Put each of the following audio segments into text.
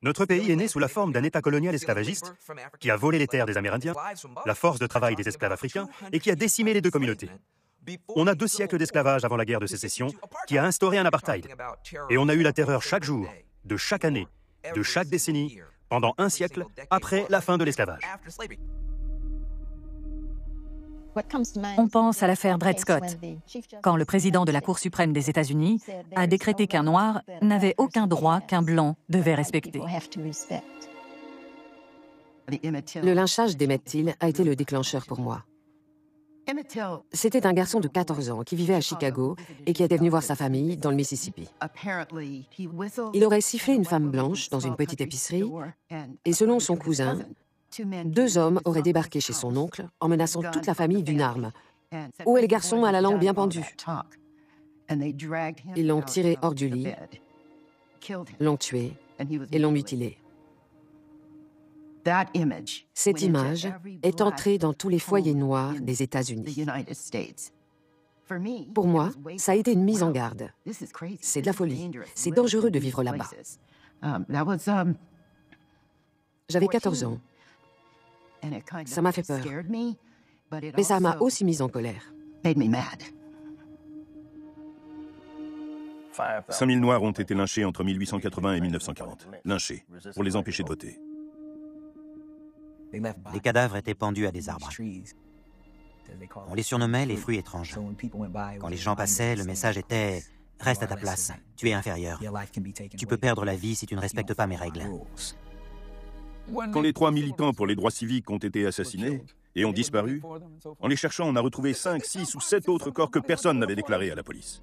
Notre pays est né sous la forme d'un État colonial esclavagiste qui a volé les terres des Amérindiens, la force de travail des esclaves africains et qui a décimé les deux communautés. On a 2 siècles d'esclavage avant la guerre de sécession qui a instauré un apartheid. Et on a eu la terreur chaque jour, de chaque année, de chaque décennie, pendant 1 siècle après la fin de l'esclavage. On pense à l'affaire Dred Scott, quand le président de la Cour suprême des États-Unis a décrété qu'un noir n'avait aucun droit qu'un blanc devait respecter. Le lynchage d'Emmett Till a été le déclencheur pour moi. C'était un garçon de 14 ans qui vivait à Chicago et qui était venu voir sa famille dans le Mississippi. Il aurait sifflé une femme blanche dans une petite épicerie et selon son cousin, 2 hommes auraient débarqué chez son oncle en menaçant toute la famille d'une arme. Où est le garçon à la langue bien pendue? Ils l'ont tiré hors du lit, l'ont tué et l'ont mutilé. Cette image est entrée dans tous les foyers noirs des États-Unis. Pour moi, ça a été une mise en garde. C'est de la folie. C'est dangereux de vivre là-bas. J'avais 14 ans. Ça m'a fait peur. Mais ça m'a aussi mise en colère. 5000 Noirs ont été lynchés entre 1880 et 1940. Lynchés, pour les empêcher de voter. Les cadavres étaient pendus à des arbres. On les surnommait les fruits étranges. Quand les gens passaient, le message était « Reste à ta place, tu es inférieur. Tu peux perdre la vie si tu ne respectes pas mes règles. » Quand les 3 militants pour les droits civiques ont été assassinés et ont disparu, en les cherchant, on a retrouvé 5, 6 ou 7 autres corps que personne n'avait déclarés à la police.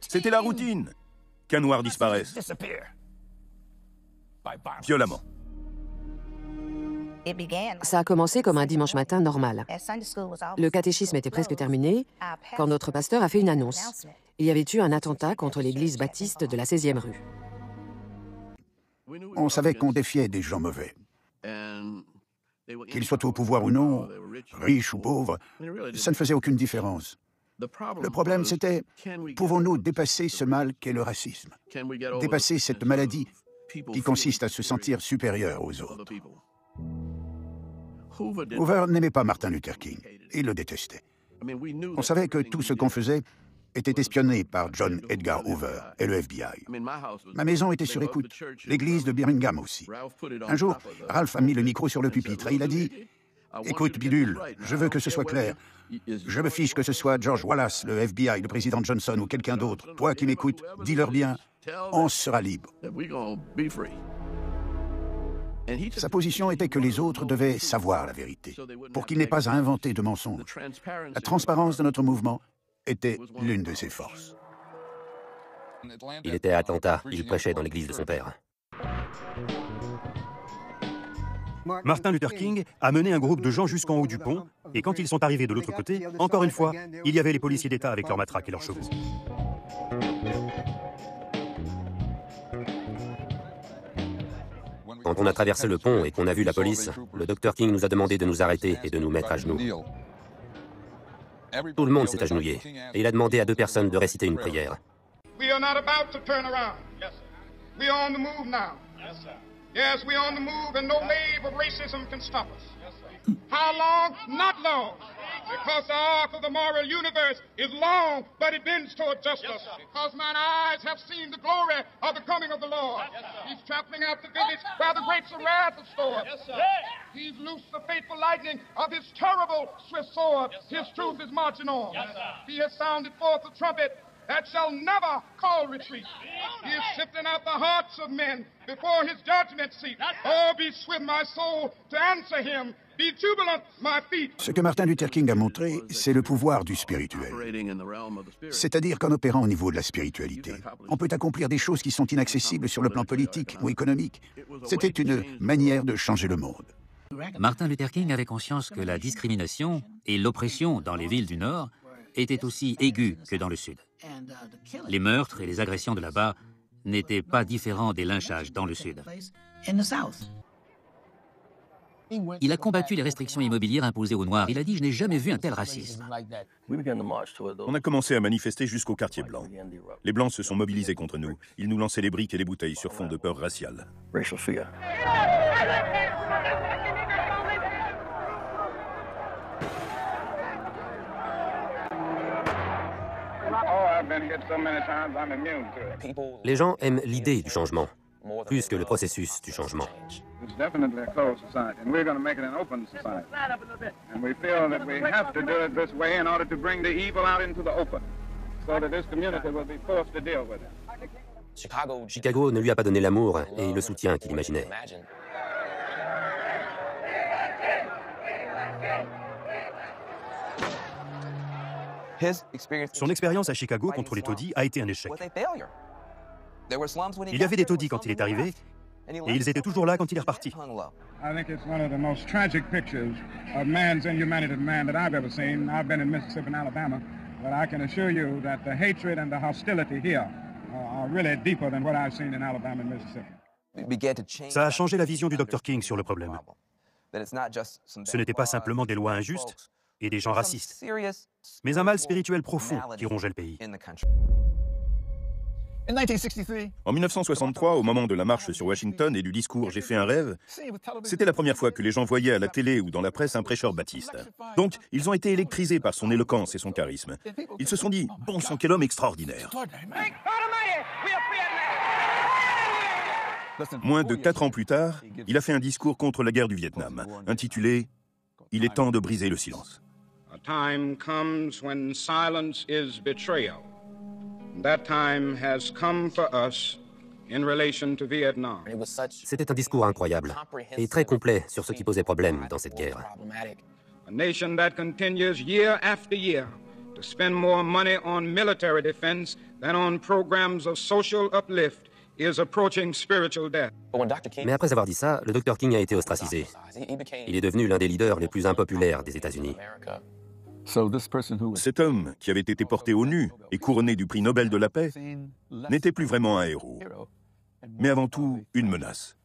C'était la routine qu'un noir disparaisse. Violemment. Ça a commencé comme un dimanche matin normal. Le catéchisme était presque terminé quand notre pasteur a fait une annonce. Il y avait eu un attentat contre l'église baptiste de la 16e rue. On savait qu'on défiait des gens mauvais. Qu'ils soient au pouvoir ou non, riches ou pauvres, ça ne faisait aucune différence. Le problème, c'était, pouvons-nous dépasser ce mal qu'est le racisme? Dépasser cette maladie qui consiste à se sentir supérieur aux autres. Hoover n'aimait pas Martin Luther King. Il le détestait. On savait que tout ce qu'on faisait était espionné par John Edgar Hoover et le FBI. Ma maison était sur écoute, l'église de Birmingham aussi. Un jour, Ralph a mis le micro sur le pupitre et il a dit « Écoute, bidule, je veux que ce soit clair. Je me fiche que ce soit George Wallace, le FBI, le président Johnson ou quelqu'un d'autre. Toi qui m'écoutes, dis-leur bien, on sera libre. » Sa position était que les autres devaient savoir la vérité, pour qu'il n'ait pas à inventer de mensonges. La transparence de notre mouvement était l'une de ses forces. Il était à Atlanta, il prêchait dans l'église de son père. Martin Luther King a mené un groupe de gens jusqu'en haut du pont, et quand ils sont arrivés de l'autre côté, encore une fois, il y avait les policiers d'État avec leurs matraques et leurs chevaux. Quand on a traversé le pont et qu'on a vu la police, le Dr King nous a demandé de nous arrêter et de nous mettre à genoux. Tout le monde s'est agenouillé, et il a demandé à 2 personnes de réciter une prière. We are not about to turn around. Yes, sir. We are on the move now. Yes, sir. Yes, we are on the move, and no wave of racism can stop us. Yes, sir. How long? Not long. Because the arc of the moral universe is long, but it bends toward justice. Yes, because mine eyes have seen the glory of the coming of the Lord. Yes, He's trampling out the village where the grapes of wrath are stored. Yes, sir. He's loosed the fateful lightning of his terrible swift sword. Yes, his truth is marching on. Yes, he has sounded forth the trumpet that shall never call retreat. He is sifting out the hearts of men before his judgment seat. Oh, be swift, my soul, to answer him. Be jubilant, my feet. Ce que Martin Luther King a montré, c'est le pouvoir du spirituel. C'est-à-dire qu'en opérant au niveau de la spiritualité, on peut accomplir des choses qui sont inaccessibles sur le plan politique ou économique. C'était une manière de changer le monde. Martin Luther King avait conscience que la discrimination et l'oppression dans les villes du Nord étaient aussi aiguës que dans le Sud. Les meurtres et les agressions de là-bas n'étaient pas différents des lynchages dans le Sud. Il a combattu les restrictions immobilières imposées aux Noirs. Il a dit « Je n'ai jamais vu un tel racisme ». On a commencé à manifester jusqu'au quartier blanc. Les Blancs se sont mobilisés contre nous. Ils nous lançaient les briques et les bouteilles sur fond de peur raciale. Les gens aiment l'idée du changement, plus que le processus du changement. Chicago ne lui a pas donné l'amour et le soutien qu'il imaginait. Son expérience à Chicago contre les taudis a été un échec. Il y avait des taudis quand il est arrivé, et ils étaient toujours là quand il est reparti. I think it's one of the most tragic pictures of man's inhumanity to man that I've ever seen. I've been in Mississippi and Alabama, but I can assure you that the hatred and the hostility here are really deeper than what I've seen in Alabama and Mississippi. Ça a changé la vision du Dr. King sur le problème. Ce n'était pas simplement des lois injustes et des gens racistes, mais un mal spirituel profond qui rongeait le pays. En 1963, au moment de la marche sur Washington et du discours « J'ai fait un rêve », c'était la première fois que les gens voyaient à la télé ou dans la presse un prêcheur baptiste. Donc, ils ont été électrisés par son éloquence et son charisme. Ils se sont dit « Bon sang, quel homme extraordinaire !» Moins de 4 ans plus tard, il a fait un discours contre la guerre du Vietnam, intitulé « Il est temps de briser le silence ». A time comes when silence is betrayal. That time has come for us in relation to Vietnam. C'était un discours incroyable et très complet sur ce qui posait problème dans cette guerre. A nation that continues year after year to spend more money on military defense than on programs of social uplift is approaching spiritual death. Mais après avoir dit ça, le Dr. King a été ostracisé. Il est devenu l'un des leaders les plus impopulaires des États-Unis. Cet homme, qui avait été porté au nu et couronné du prix Nobel de la paix, n'était plus vraiment un héros, mais avant tout une menace.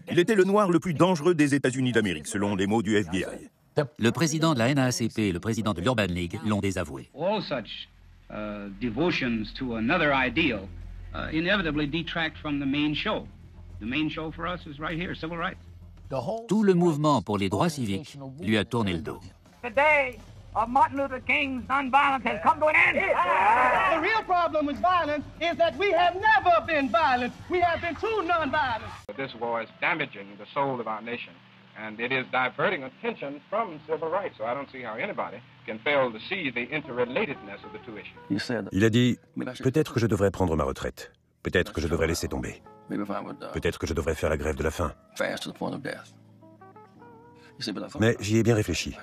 Il était le noir le plus dangereux des États-Unis d'Amérique, selon les mots du FBI. Le président de la NAACP et le président de l'Urban League l'ont désavoué. All such devotions to another ideal inevitably detract from the main show. The main show for us is right here, civil rights. Tout le mouvement pour les droits civiques lui a tourné le dos. The day of Martin Luther King's nonviolence has come to an end. The real problem with violence is that we have never been violent. We have been too nonviolent. This war is damaging the soul of our nation, and it is diverting attention from civil rights. So I don't see how anybody can fail to see the interrelatedness of the two issues. Il a dit, peut-être que je devrais prendre ma retraite. Peut-être que je devrais laisser tomber. Peut-être que je devrais faire la grève de la faim. Mais j'y ai bien réfléchi.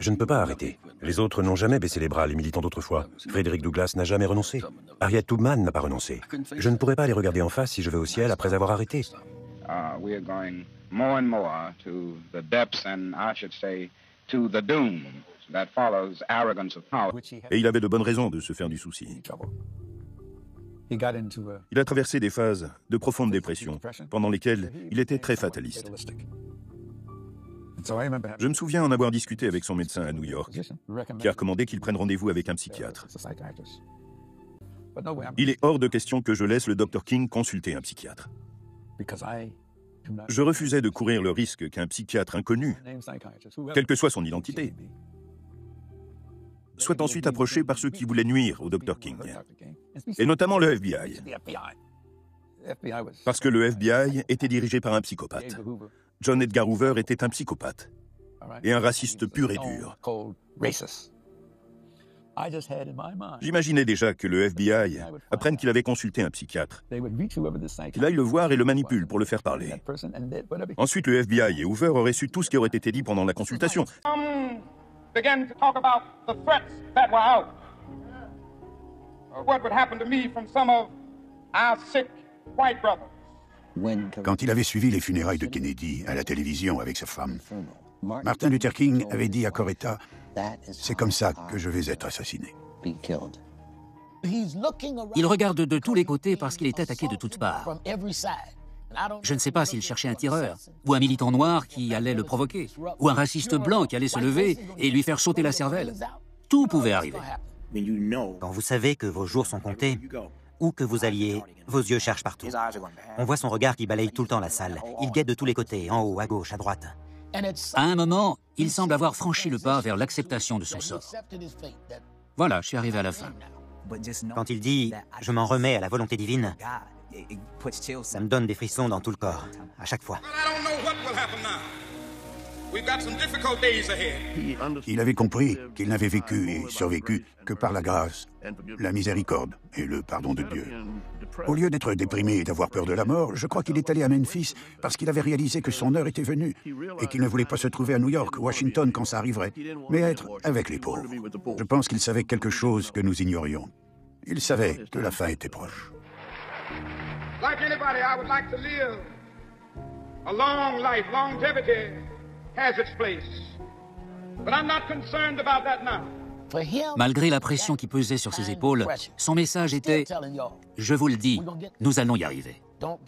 Je ne peux pas arrêter. Les autres n'ont jamais baissé les bras, les militants d'autrefois. Frédéric Douglass n'a jamais renoncé. Harriet Tubman n'a pas renoncé. Je ne pourrais pas les regarder en face si je vais au ciel après avoir arrêté. We are going more and more to the depths and I should say to the doom that follows arrogance of power. Et il avait de bonnes raisons de se faire du souci. Il a traversé des phases de profonde dépression, pendant lesquelles il était très fataliste. Je me souviens en avoir discuté avec son médecin à New York, qui a recommandé qu'il prenne rendez-vous avec un psychiatre. Il est hors de question que je laisse le Dr. King consulter un psychiatre. Je refusais de courir le risque qu'un psychiatre inconnu, quelle que soit son identité, soit ensuite approché par ceux qui voulaient nuire au Dr. King, et notamment le FBI. Parce que le FBI était dirigé par un psychopathe. John Edgar Hoover était un psychopathe et un raciste pur et dur. J'imaginais déjà que le FBI apprenne qu'il avait consulté un psychiatre, qu'il aille le voir et le manipule pour le faire parler. Ensuite, le FBI et Hoover auraient su tout ce qui aurait été dit pendant la consultation. Quand il avait suivi les funérailles de Kennedy à la télévision avec sa femme, Martin Luther King avait dit à Coretta « C'est comme ça que je vais être assassiné ». Il regarde de tous les côtés parce qu'il est attaqué de toutes parts. Je ne sais pas s'il cherchait un tireur, ou un militant noir qui allait le provoquer, ou un raciste blanc qui allait se lever et lui faire sauter la cervelle. Tout pouvait arriver. Quand vous savez que vos jours sont comptés, où que vous alliez, vos yeux cherchent partout. On voit son regard qui balaye tout le temps la salle. Il guette de tous les côtés, en haut, à gauche, à droite. À un moment, il semble avoir franchi le pas vers l'acceptation de son sort. Voilà, je suis arrivé à la fin. Quand il dit « je m'en remets à la volonté divine », ça me donne des frissons dans tout le corps, à chaque fois. Il avait compris qu'il n'avait vécu et survécu que par la grâce, la miséricorde et le pardon de Dieu. Au lieu d'être déprimé et d'avoir peur de la mort, je crois qu'il est allé à Memphis parce qu'il avait réalisé que son heure était venue et qu'il ne voulait pas se trouver à New York ou Washington quand ça arriverait, mais être avec les pauvres. Je pense qu'il savait quelque chose que nous ignorions. Il savait que la fin était proche. Like anybody, I would like to live a long life. Longevity has its place. But I'm not concerned about that now. Malgré la pression qui pesait sur ses épaules, son message était « Je vous le dis, nous allons y arriver.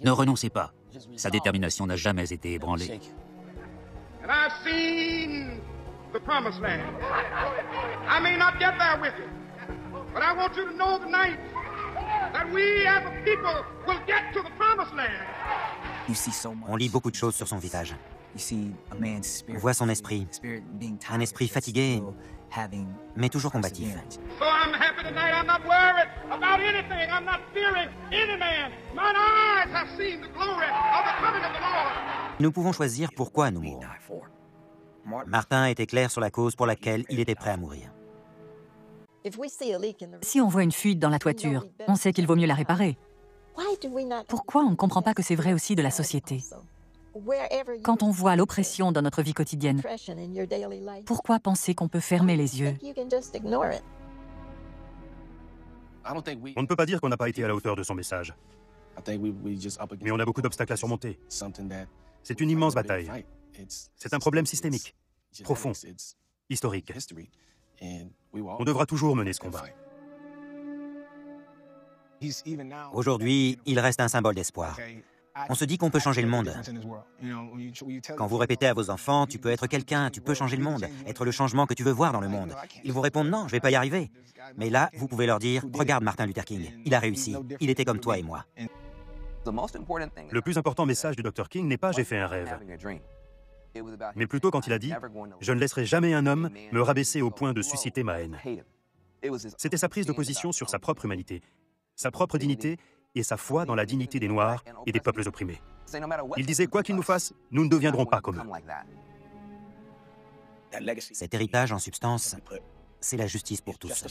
Ne renoncez pas. » Sa détermination n'a jamais été ébranlée. And I've seen the promised land. I may not get there with you, but I want you to know tonight that we as a people will get to the promised land. On lit beaucoup de choses sur son visage. On voit son esprit, un esprit fatigué, mais toujours combatif. So I'm happy tonight. I'm not worried about anything. I'm not fearing any man. Mine eyes have seen the glory of the coming of the Lord. Nous pouvons choisir pourquoi nous mourons. Martin était clair sur la cause pour laquelle il était prêt à mourir. Si on voit une fuite dans la toiture, on sait qu'il vaut mieux la réparer. Pourquoi on ne comprend pas que c'est vrai aussi de la société? Quand on voit l'oppression dans notre vie quotidienne, pourquoi penser qu'on peut fermer les yeux? On ne peut pas dire qu'on n'a pas été à la hauteur de son message. Mais on a beaucoup d'obstacles à surmonter. C'est une immense bataille. C'est un problème systémique, profond, historique. On devra toujours mener ce combat. Aujourd'hui, il reste un symbole d'espoir. On se dit qu'on peut changer le monde. Quand vous répétez à vos enfants, tu peux être quelqu'un, tu peux changer le monde, être le changement que tu veux voir dans le monde, ils vous répondent non, je ne vais pas y arriver. Mais là, vous pouvez leur dire, regarde Martin Luther King, il a réussi, il était comme toi et moi. Le plus important message du Dr King n'est pas « j'ai fait un rêve », mais plutôt quand il a dit « je ne laisserai jamais un homme me rabaisser au point de susciter ma haine ». C'était sa prise de position sur sa propre humanité, sa propre dignité et sa foi dans la dignité des Noirs et des peuples opprimés. Il disait « quoi qu'ils nous fassent, nous ne deviendrons pas comme eux ». Cet héritage, en substance, c'est la justice pour tous.